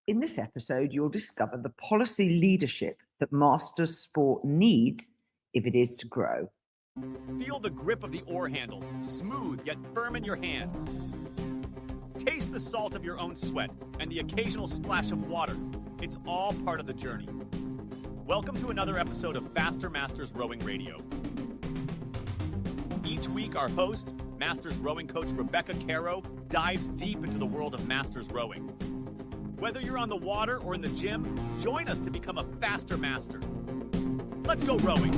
In this episode, you'll discover the policy leadership that Masters Sport needs if it is to grow. Feel the grip of the oar handle, smooth yet firm in your hands. Taste the salt of your own sweat and the occasional splash of water. It's all part of the journey. Welcome to another episode of Faster Masters Rowing Radio. Each week, our host, Masters rowing coach Rebecca Caro, dives deep into the world of Masters rowing. Whether you're on the water or in the gym, join us to become a faster master. Let's go rowing.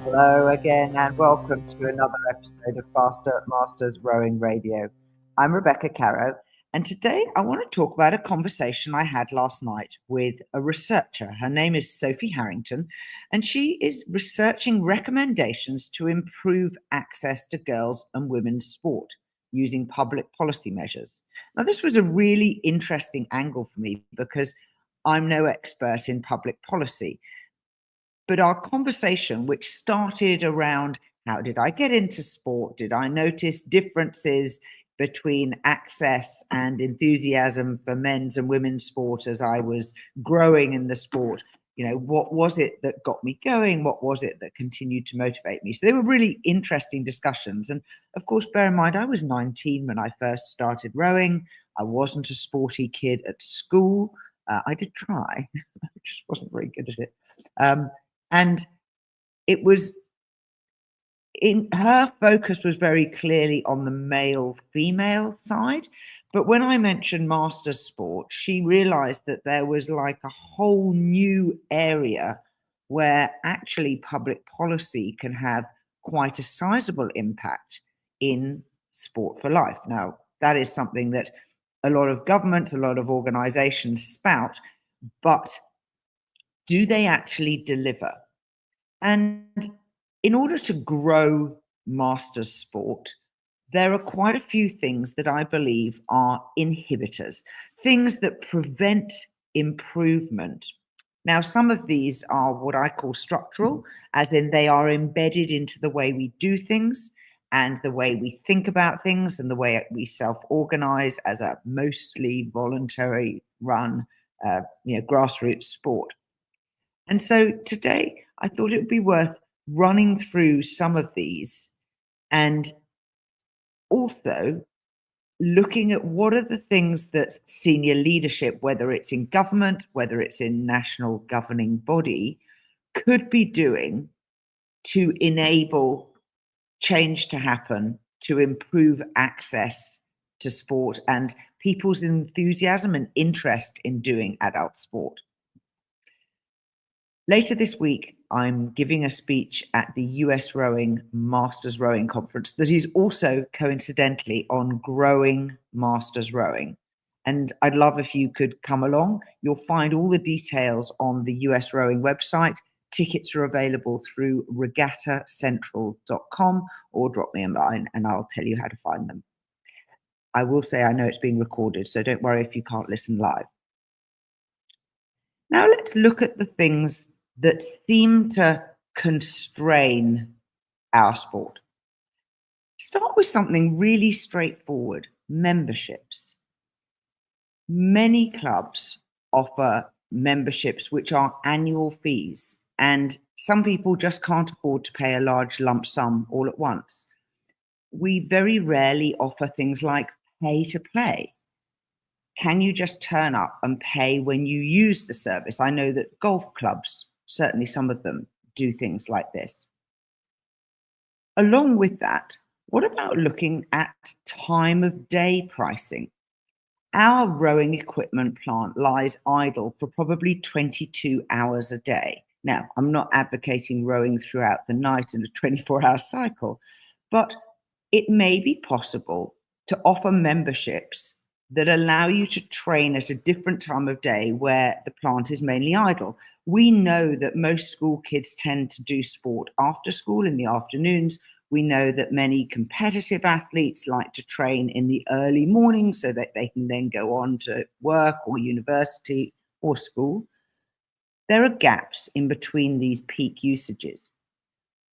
Hello again and welcome to another episode of Faster Masters Rowing Radio. I'm Rebecca Caro, and today I want to talk about a conversation I had last night with a researcher. Her name is Sophie Harrington, and she is researching recommendations to improve access to girls' and women's sport using public policy measures. Now, this was a really interesting angle for me because I'm no expert in public policy. But our conversation, which started around how did I get into sport? Did I notice differences between access and enthusiasm for men's and women's sport as I was growing in the sport? You know, what was it that got me going? What was it that continued to motivate me? So they were really interesting discussions. And of course, bear in mind, I was 19 when I first started rowing. I wasn't a sporty kid at school. I did try. I just wasn't very good at it. And it was in her focus was very clearly on the male-female side. But when I mentioned Masters Sport, she realized that there was like a whole new area where actually public policy can have quite a sizable impact in sport for life. Now, that is something that a lot of governments, a lot of organizations spout, but do they actually deliver? And in order to grow Masters Sport, there are quite a few things that I believe are inhibitors, things that prevent improvement. Now, some of these are what I call structural, as in they are embedded into the way we do things and the way we think about things and the way we self-organize as a mostly voluntary run, grassroots sport. And so today, I thought it would be worth running through some of these and also looking at what are the things that senior leadership, whether it's in government, whether it's in national governing body, could be doing to enable change to happen, to improve access to sport and people's enthusiasm and interest in doing adult sport. Later this week, I'm giving a speech at the US Rowing Masters Rowing Conference that is also coincidentally on growing Masters Rowing. And I'd love if you could come along. You'll find all the details on the US Rowing website. Tickets are available through regattacentral.com or drop me a line and I'll tell you how to find them. I will say I know it's being recorded, so don't worry if you can't listen live. Now let's look at the things that seem to constrain our sport. Start with something really straightforward, memberships. Many clubs offer memberships which are annual fees, and some people just can't afford to pay a large lump sum all at once. We very rarely offer things like pay to play. Can you just turn up and pay when you use the service? I know that golf clubs, certainly some of them, do things like this. Along with that, what about looking at time of day pricing? Our rowing equipment plant lies idle for probably 22 hours a day. Now, I'm not advocating rowing throughout the night in a 24-hour cycle, but it may be possible to offer memberships that allow you to train at a different time of day where the plant is mainly idle. We know that most school kids tend to do sport after school in the afternoons. We know that many competitive athletes like to train in the early morning so that they can then go on to work or university or school. There are gaps in between these peak usages.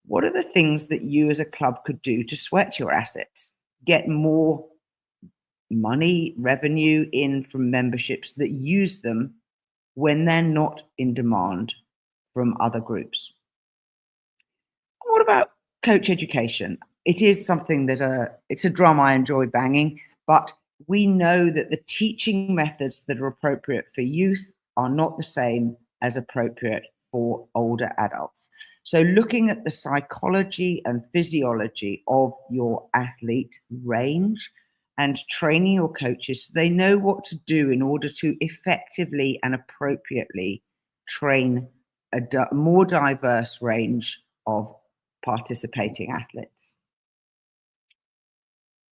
What are the things that you as a club could do to sweat your assets, get more money, revenue in from memberships that use them when they're not in demand from other groups. What about coach education? It is something that it's a drum I enjoy banging, but we know that the teaching methods that are appropriate for youth are not the same as appropriate for older adults. So looking at the psychology and physiology of your athlete range and training your coaches so they know what to do in order to effectively and appropriately train a more diverse range of participating athletes.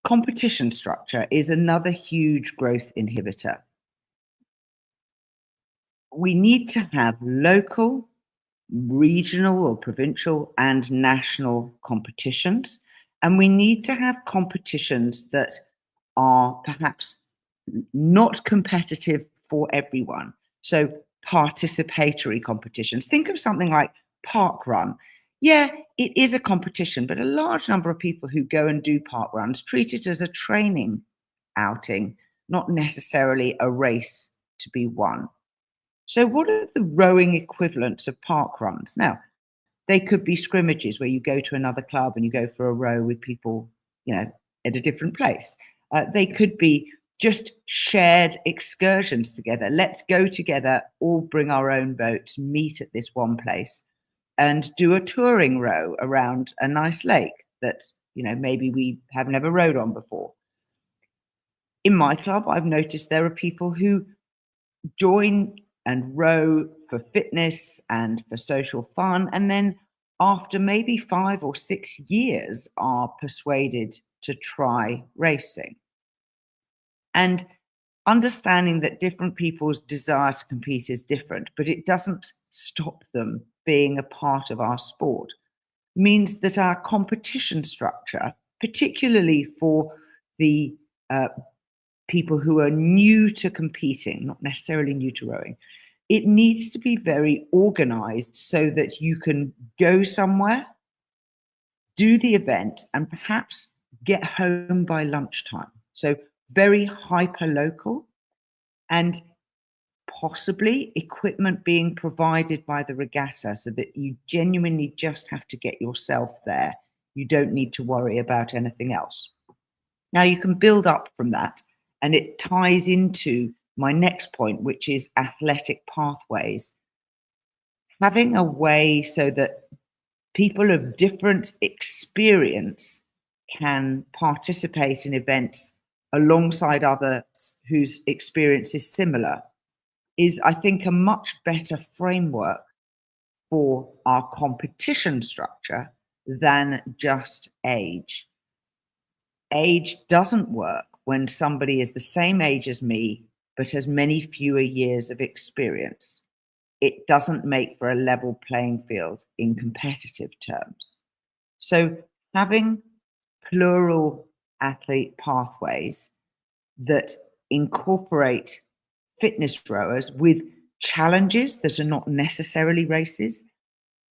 Competition structure is another huge growth inhibitor. We need to have local, regional or provincial and national competitions, and we need to have competitions that are perhaps not competitive for everyone. So participatory competitions. Think of something like park run. Yeah, it is a competition, but a large number of people who go and do park runs treat it as a training outing, not necessarily a race to be won. So what are the rowing equivalents of park runs? Now, they could be scrimmages where you go to another club and you go for a row with people, at a different place. They could be just shared excursions together. Let's go together, all bring our own boats, meet at this one place and do a touring row around a nice lake that, maybe we have never rowed on before. In my club, I've noticed there are people who join and row for fitness and for social fun, and then after maybe 5 or 6 years are persuaded to try racing. And understanding that different people's desire to compete is different, but it doesn't stop them being a part of our sport, means that our competition structure, particularly for the people who are new to competing, not necessarily new to rowing, it needs to be very organized so that you can go somewhere, do the event, and perhaps get home by lunchtime. So very hyper-local, and possibly equipment being provided by the regatta so that you genuinely just have to get yourself there. You don't need to worry about anything else. Now you can build up from that, and it ties into my next point, which is athletic pathways. Having a way so that people of different experience can participate in events alongside others whose experience is similar is, I think, a much better framework for our competition structure than just age. Age doesn't work when somebody is the same age as me, but has many fewer years of experience. It doesn't make for a level playing field in competitive terms. So having plural athlete pathways that incorporate fitness rowers with challenges that are not necessarily races,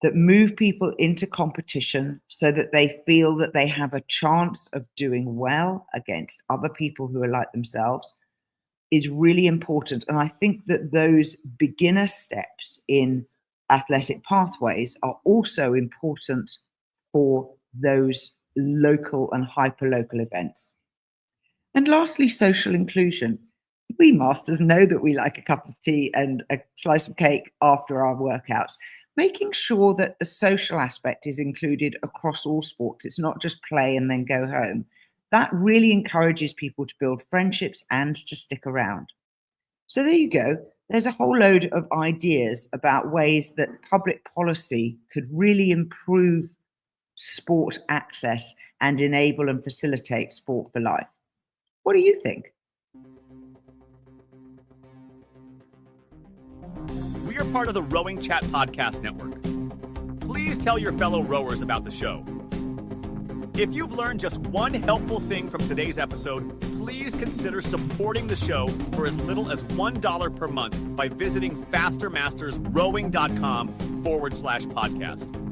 that move people into competition so that they feel that they have a chance of doing well against other people who are like themselves, is really important. And I think that those beginner steps in athletic pathways are also important for those local and hyper-local events. And lastly, social inclusion. We masters know that we like a cup of tea and a slice of cake after our workouts. Making sure that the social aspect is included across all sports. It's not just play and then go home. That really encourages people to build friendships and to stick around. So there you go. There's a whole load of ideas about ways that public policy could really improve sport access and enable and facilitate sport for life. What do you think? We are part of the Rowing Chat Podcast Network. Please tell your fellow rowers about the show. If you've learned just one helpful thing from today's episode, please consider supporting the show for as little as $1 per month by visiting fastermastersrowing.com/podcast.